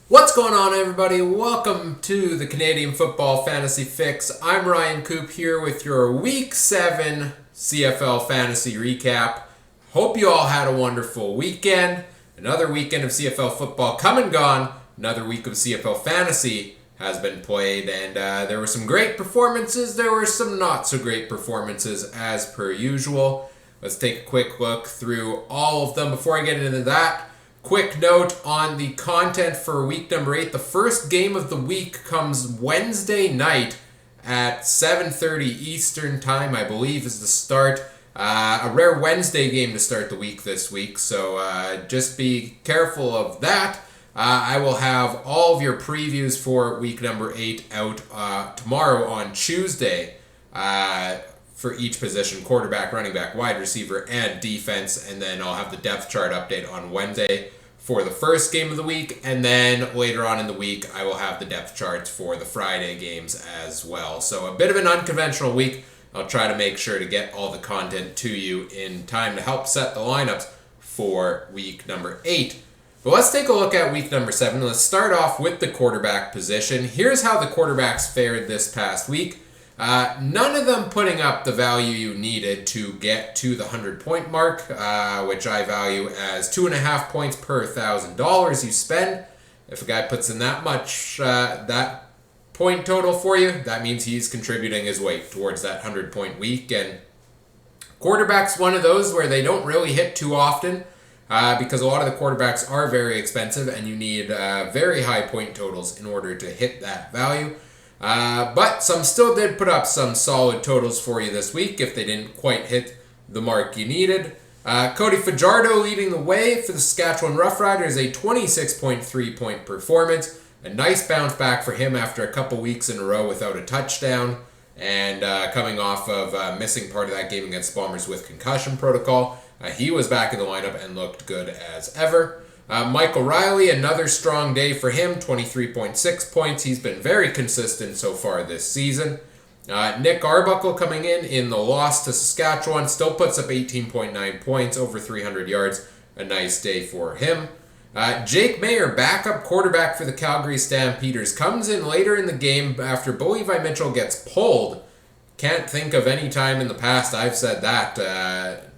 What's going on, everybody? Welcome to the Canadian Football Fantasy Fix. I'm Ryan Coop here with your Week 7 CFL Fantasy Recap. Hope you all had a wonderful weekend. Another weekend of CFL football come and gone. Another week of CFL Fantasy has been played, and there were some great performances. There were some not so great performances as per usual. Let's take a quick look through all of them. Before I get into that, quick note on the content for week number 8. The first game of the week comes Wednesday night at 7:30 Eastern Time, I believe, is the start. A rare Wednesday game to start the week this week, so just be careful of that. I will have all of your previews for week number 8 out tomorrow on Tuesday for each position: quarterback, running back, wide receiver, and defense. And then I'll have the depth chart update on Wednesday for the first game of the week. And then later on in the week, I will have the depth charts for the Friday games as well. So a bit of an unconventional week. I'll try to make sure to get all the content to you in time to help set the lineups for week number 8. But let's take a look at week number 7. Let's start off with the quarterback position. Here's how the quarterbacks fared this past week. None of them putting up the value you needed to get to the 100-point mark, which I value as 2.5 points per $1,000 you spend. If a guy puts in that much, that point total for you, that means he's contributing his weight towards that 100-point week. And quarterback's one of those where they don't really hit too often, because a lot of the quarterbacks are very expensive and you need very high point totals in order to hit that value. But some still did put up some solid totals for you this week if they didn't quite hit the mark you needed. Cody Fajardo leading the way for the Saskatchewan Roughriders, a 26.3 point performance. A nice bounce back for him after a couple weeks in a row without a touchdown, and coming off of missing part of that game against Bombers with concussion protocol. He was back in the lineup and looked good as ever. Michael Riley, another strong day for him, 23.6 points. He's been very consistent so far this season. Nick Arbuckle coming in the loss to Saskatchewan, still puts up 18.9 points, over 300 yards. A nice day for him. Jake Mayer, backup quarterback for the Calgary Stampeders, comes in later in the game after Bo Levi Mitchell gets pulled. Can't think of any time in the past I've said that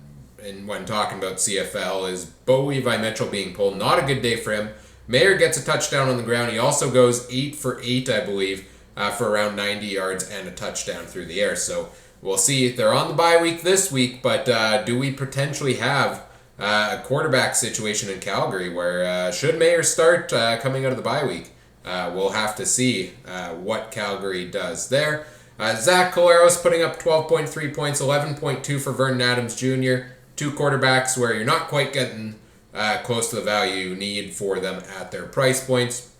and when talking about CFL, is Bo Levi Mitchell being pulled. Not a good day for him. Mayer gets a touchdown on the ground. He also goes 8 for 8, I believe, for around 90 yards and a touchdown through the air. So we'll see. They're on the bye week this week, but do we potentially have a quarterback situation in Calgary where should Mayer start coming out of the bye week? We'll have to see what Calgary does there. Zach Collaros putting up 12.3 points, 11.2 for Vernon Adams Jr., two quarterbacks where you're not quite getting close to the value you need for them at their price points.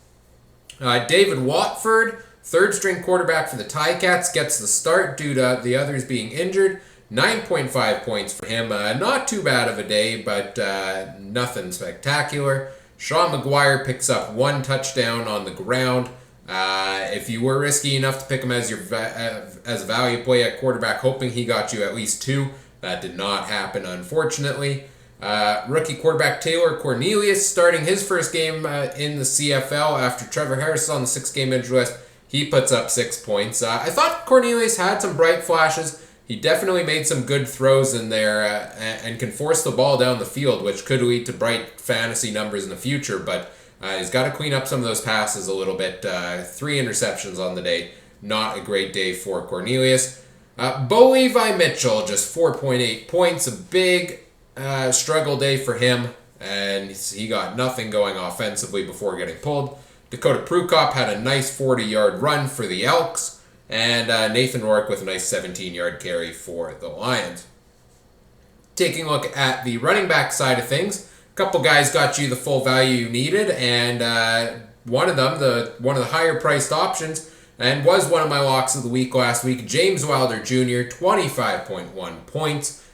David Watford, third-string quarterback for the Ticats, gets the start due to the others being injured. 9.5 points for him. Not too bad of a day, but nothing spectacular. Sean McGuire picks up one touchdown on the ground. If you were risky enough to pick him as as a value play at quarterback, hoping he got you at least two, that did not happen, unfortunately. Rookie quarterback Taylor Cornelius starting his first game in the CFL after Trevor Harris is on the 6-game injury list. He puts up 6 points. I thought Cornelius had some bright flashes. He definitely made some good throws in there and can force the ball down the field, which could lead to bright fantasy numbers in the future. But he's got to clean up some of those passes a little bit. 3 interceptions on the day. Not a great day for Cornelius. Bo Levi Mitchell, just 4.8 points. A big struggle day for him, and he got nothing going offensively before getting pulled. Dakota Prukop had a nice 40-yard run for the Elks, and Nathan Rourke with a nice 17-yard carry for the Lions. Taking a look at the running back side of things, a couple guys got you the full value you needed, and one of them, one of the higher-priced options, and was one of my locks of the week last week, James Wilder Jr., 25.1 points.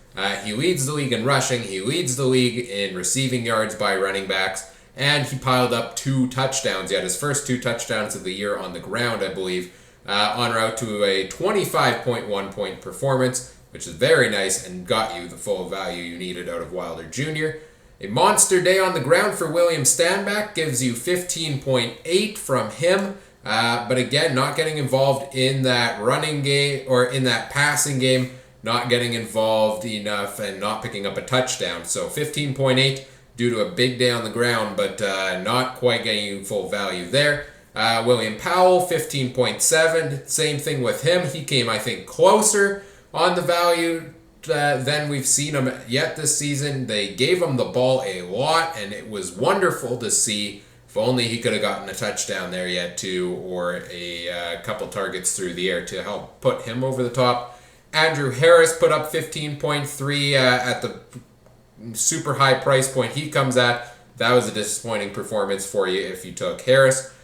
He leads the league in rushing. He leads the league in receiving yards by running backs. And he piled up 2 touchdowns. He had his first 2 touchdowns of the year on the ground, I believe, en route to a 25.1 point performance, which is very nice and got you the full value you needed out of Wilder Jr. A monster day on the ground for William Stanback gives you 15.8 from him. But again, not getting involved in that running game or in that passing game, not getting involved enough and not picking up a touchdown. So 15.8 due to a big day on the ground, but not quite getting you full value there. William Powell, 15.7. Same thing with him. He came, I think, closer on the value than we've seen him yet this season. They gave him the ball a lot, and it was wonderful to see. If only he could have gotten a touchdown there yet too, or a couple targets through the air to help put him over the top. Andrew Harris put up 15.3 at the super high price point he comes at. That was a disappointing performance for you if you took Harris.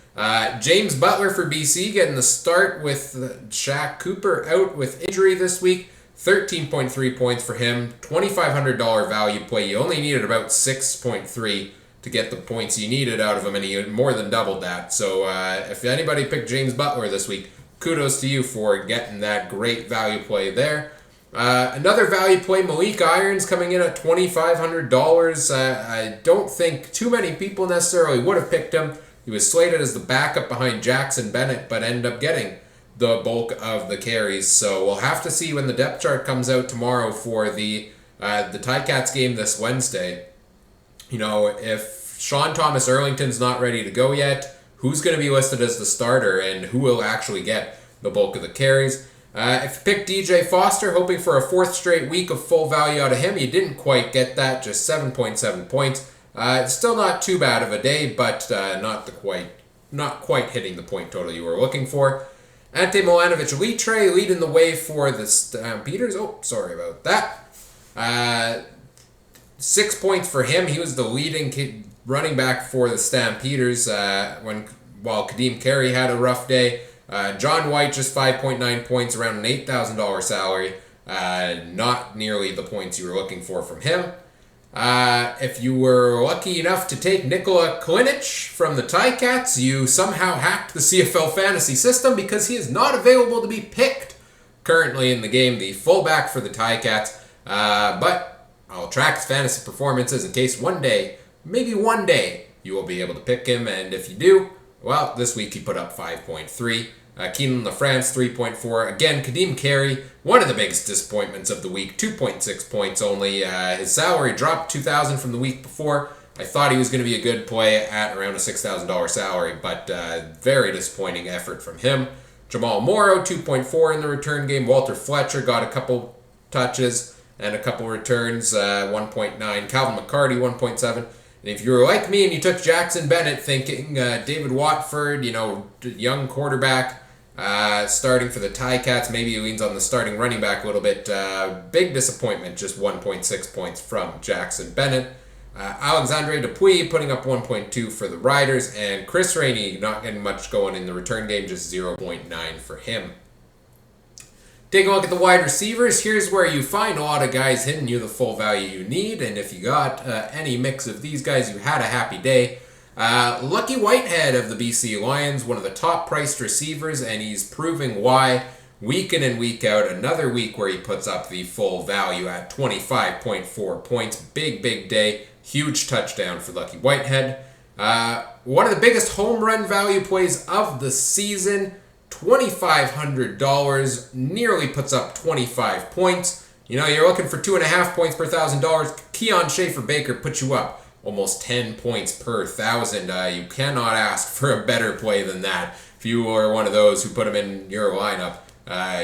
James Butler for BC getting the start with Shaq Cooper out with injury this week. 13.3 points for him, $2,500 value play. You only needed about 6.3 to get the points you needed out of him, and he more than doubled that. So if anybody picked James Butler this week, kudos to you for getting that great value play there. Another value play, Malik Irons coming in at $2,500. I don't think too many people necessarily would have picked him. He was slated as the backup behind Jackson Bennett, but ended up getting the bulk of the carries. So we'll have to see when the depth chart comes out tomorrow for the Ticats game this Wednesday. You know, if Sean Thomas Erlington's not ready to go yet, who's going to be listed as the starter and who will actually get the bulk of the carries? If you picked DJ Foster, hoping for a fourth straight week of full value out of him, you didn't quite get that, just 7.7 points. It's still not too bad of a day, but not quite hitting the point total you were looking for. Ante Milanovic-Litre leading the way for the Stampeders. Oh, sorry about that. 6 points for him. He was the leading running back for the Stampeders while Kadeem Carey had a rough day. John White just 5.9 points, around an $8,000 salary. Not nearly the points you were looking for from him. If you were lucky enough to take Nikola Klinic from the Ticats, you somehow hacked the CFL Fantasy system because he is not available to be picked currently in the game, the fullback for the Ticats. But I'll track his fantasy performances in case one day, maybe one day, you will be able to pick him. And if you do, well, this week he put up 5.3. Keenan LaFrance, 3.4. Again, Kadeem Carey, one of the biggest disappointments of the week, 2.6 points only. His salary dropped $2,000 from the week before. I thought he was going to be a good play at around a $6,000 salary, but very disappointing effort from him. Jamal Morrow, 2.4 in the return game. Walter Fletcher got a couple touches and a couple returns, 1.9. Calvin McCarty, 1.7. And if you were like me and you took Jackson Bennett thinking David Watford, young quarterback, starting for the Ticats, maybe he leans on the starting running back a little bit. Big disappointment, just 1.6 points from Jackson Bennett. Alexandre Dupuis putting up 1.2 for the Riders, and Chris Rainey not getting much going in the return game, just 0.9 for him. Taking a look at the wide receivers, here's where you find a lot of guys hitting you the full value you need, and if you got any mix of these guys, you had a happy day. Lucky Whitehead of the BC Lions, one of the top priced receivers, and he's proving why week in and week out. Another week where he puts up the full value at 25.4 points. Big day. Huge touchdown for Lucky Whitehead. One of the biggest home run value plays of the season, $2,500, nearly puts up 25 points. You're looking for 2.5 points per $1,000. Keon Schaefer-Baker puts you up almost 10 points per 1,000. You cannot ask for a better play than that. If you were one of those who put him in your lineup,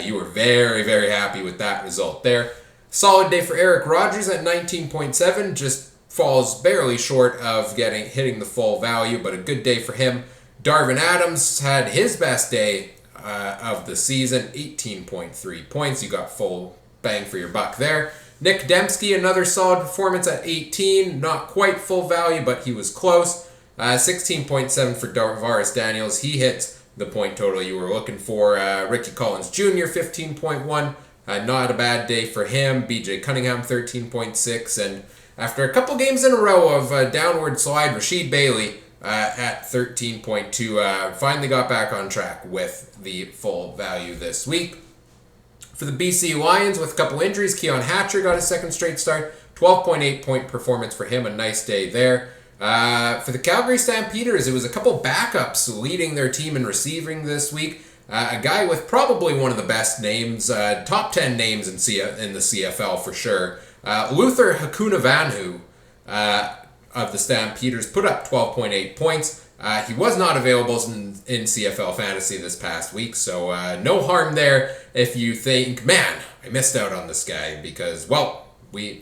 you were very, very happy with that result there. Solid day for Eric Rogers at 19.7, just falls barely short of hitting the full value, but a good day for him. Darvin Adams had his best day of the season, 18.3 points. You got full bang for your buck there. Nick Dembski, another solid performance at 18. Not quite full value, but he was close. 16.7 for Davaris Daniels. He hits the point total you were looking for. Ricky Collins Jr., 15.1. Not a bad day for him. BJ Cunningham, 13.6. And after a couple games in a row of downward slide, Rashid Bailey at 13.2 finally got back on track with the full value this week. For the BC Lions, with a couple injuries, Keon Hatcher got his second straight start, 12.8 point performance for him, a nice day there. For the Calgary Stampeders, it was a couple backups leading their team in receiving this week. A guy with probably one of the best names, top 10 names in the CFL for sure. Luther Hakunavanhu of the Stampeders put up 12.8 points. He was not available in CFL Fantasy this past week, so no harm there if you think, man, I missed out on this guy because, well, we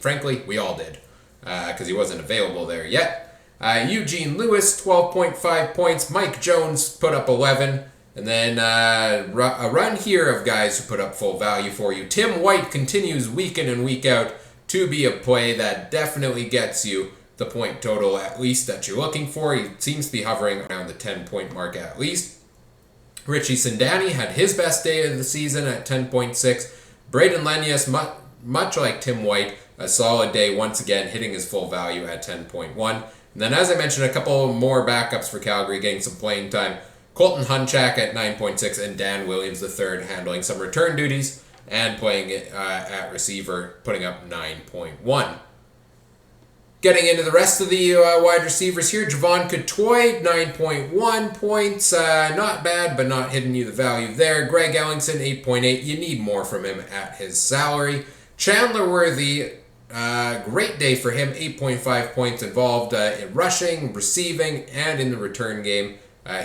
all did because he wasn't available there yet. Eugene Lewis, 12.5 points. Mike Jones put up 11. And then a run here of guys who put up full value for you. Tim White continues week in and week out to be a play that definitely gets you the point total at least that you're looking for. He seems to be hovering around the 10-point mark at least. Richie Sindani had his best day of the season at 10.6. Braden Lenius, much like Tim White, a solid day once again, hitting his full value at 10.1. And then, as I mentioned, a couple more backups for Calgary getting some playing time. Colton Hunchak at 9.6 and Dan Williams III handling some return duties and playing at receiver, putting up 9.1. Getting into the rest of the wide receivers here, Javon Coutoy, 9.1 points. Not bad, but not hitting you the value there. Greg Ellingson, 8.8. You need more from him at his salary. Chandler Worthy, great day for him, 8.5 points involved in rushing, receiving, and in the return game.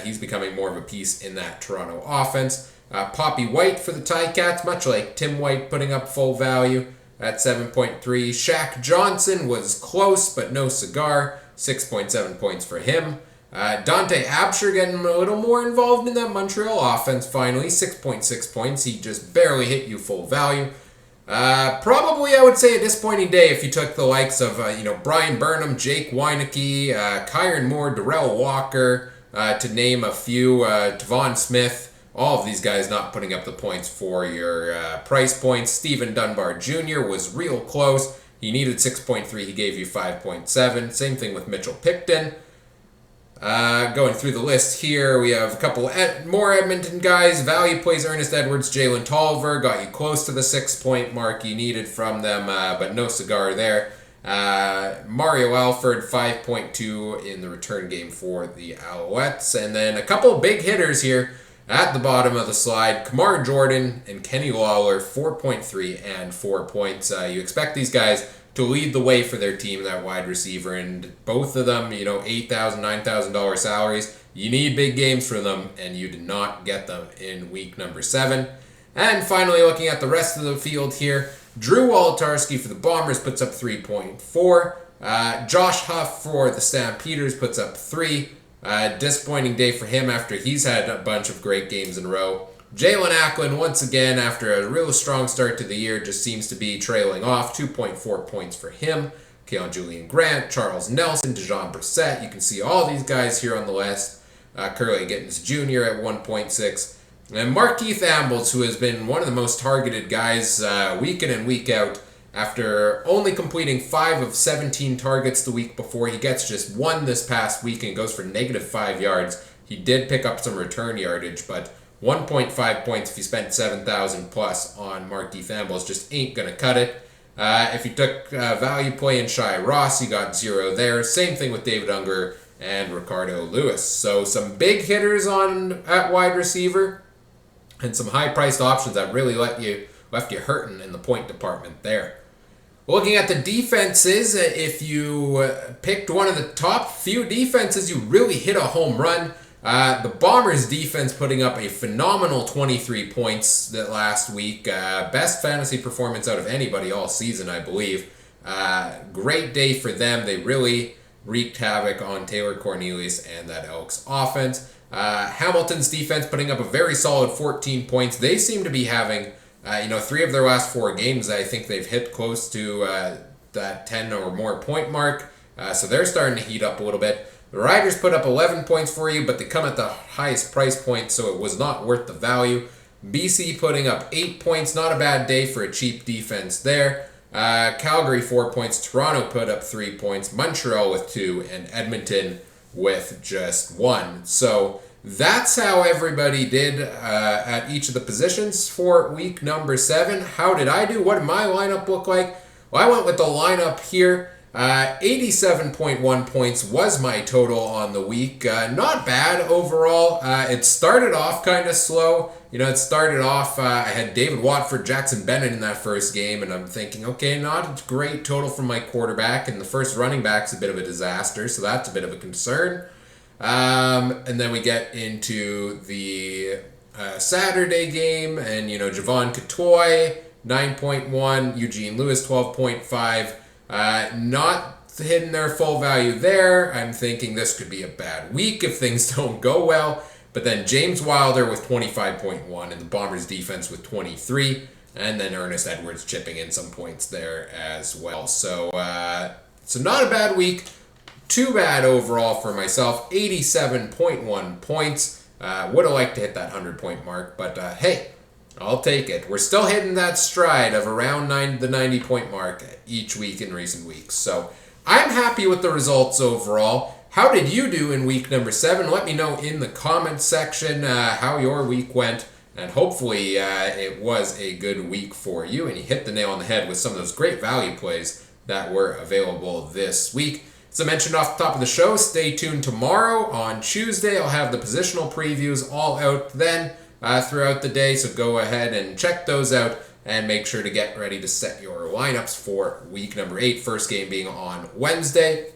He's becoming more of a piece in that Toronto offense. Poppy White for the Ticats, much like Tim White, putting up full value at 7.3. Shaq Johnson was close, but no cigar, 6.7 points for him. Dante Absher getting a little more involved in that Montreal offense finally, 6.6 points. He just barely hit you full value. Probably, I would say, a disappointing day if you took the likes of, Brian Burnham, Jake Weineke, Kyron Moore, Darrell Walker, to name a few, Tavon Smith, all of these guys not putting up the points for your price points. Stephen Dunbar Jr. was real close. He needed 6.3. He gave you 5.7. Same thing with Mitchell Picton. Going through the list here, we have a couple more Edmonton guys. Value plays Ernest Edwards, Jalen Tolliver. Got you close to the 6-point mark you needed from them, but no cigar there. Mario Alford, 5.2 in the return game for the Alouettes. And then a couple big hitters here at the bottom of the slide. Kamar Jordan and Kenny Lawler, 4.3 and 4 points. You expect these guys to lead the way for their team, that wide receiver, and both of them, $8,000, $9,000 salaries. You need big games for them, and you did not get them in week number 7. And finally, looking at the rest of the field here, Drew Wolotarski for the Bombers puts up 3.4. Josh Huff for the Stampeders puts up 3. Disappointing day for him after he's had a bunch of great games in a row. Jalen Acklin, once again, after a real strong start to the year, just seems to be trailing off. 2.4 points for him. Keon Julian Grant, Charles Nelson, Dejon Brissett. You can see all these guys here on the list. Curley Gittins Jr. at 1.6. And Markeith Ambles, who has been one of the most targeted guys week in and week out, after only completing 5 of 17 targets the week before. He gets just 1 this past week and goes for -5 yards. He did pick up some return yardage, but 1.5 points if you spent $7,000 plus on Markeith Ambles just ain't going to cut it. If you took value play in Shai Ross, you got 0 there. Same thing with David Unger and Ricardo Lewis. So some big hitters at wide receiver and some high-priced options that really left you hurting in the point department there. Looking at the defenses, if you picked one of the top few defenses, you really hit a home run. The Bombers defense putting up a phenomenal 23 points that last week. Best fantasy performance out of anybody all season, I believe. Great day for them. They really wreaked havoc on Taylor Cornelius and that Elks offense. Hamilton's defense putting up a very solid 14 points. They seem to be having 3 of their last 4 games, I think they've hit close to that 10 or more point mark. So they're starting to heat up a little bit. The Riders put up 11 points for you, but they come at the highest price point, so it was not worth the value. BC putting up 8 points, not a bad day for a cheap defense there. Calgary 4 points, Toronto put up 3 points, Montreal with 2, and Edmonton with just 1. So that's how everybody did at each of the positions for week number 7. How did I do? What did my lineup look like? Well, I went with the lineup here. 87.1 points was my total on the week. Not bad overall. It started off kind of slow. It started off, I had David Watford, Jackson Bennett in that first game, and I'm thinking, okay, not a great total from my quarterback, and the first running back's a bit of a disaster, so that's a bit of a concern. And then we get into the Saturday game, and, Javon Catoy, 9.1, Eugene Lewis, 12.5. Not hitting their full value there. I'm thinking this could be a bad week if things don't go well. But then James Wilder with 25.1 and the Bombers defense with 23. And then Ernest Edwards chipping in some points there as well. So not a bad week. Too bad overall for myself. 87.1 points. Would have liked to hit that 100-point mark. But hey, I'll take it. We're still hitting that stride of around the 90-point mark each week in recent weeks. So I'm happy with the results overall. How did you do in week number 7? Let me know in the comments section how your week went. And hopefully it was a good week for you and you hit the nail on the head with some of those great value plays that were available this week. As I mentioned off the top of the show, stay tuned tomorrow on Tuesday. I'll have the positional previews all out then throughout the day. So go ahead and check those out and make sure to get ready to set your lineups for week number 8. First game being on Wednesday.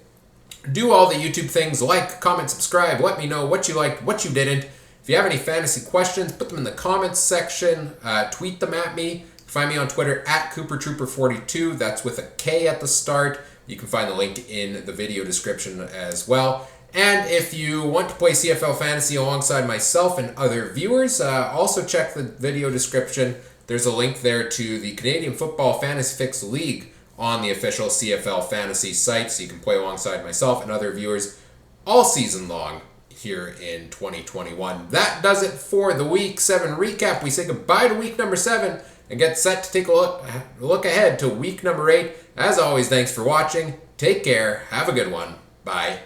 Do all the YouTube things, like, comment, subscribe, let me know what you liked, what you didn't. If you have any fantasy questions, put them in the comments section, tweet them at me. Find me on Twitter at CooperTrooper42, that's with a K at the start. You can find the link in the video description as well. And if you want to play CFL Fantasy alongside myself and other viewers, also check the video description. There's a link there to the Canadian Football Fantasy Fix League on the official CFL Fantasy site, so you can play alongside myself and other viewers all season long here in 2021. That does it for the Week 7 recap. We say goodbye to week number 7 and get set to take a look ahead to week number 8. As always, thanks for watching. Take care. Have a good one. Bye.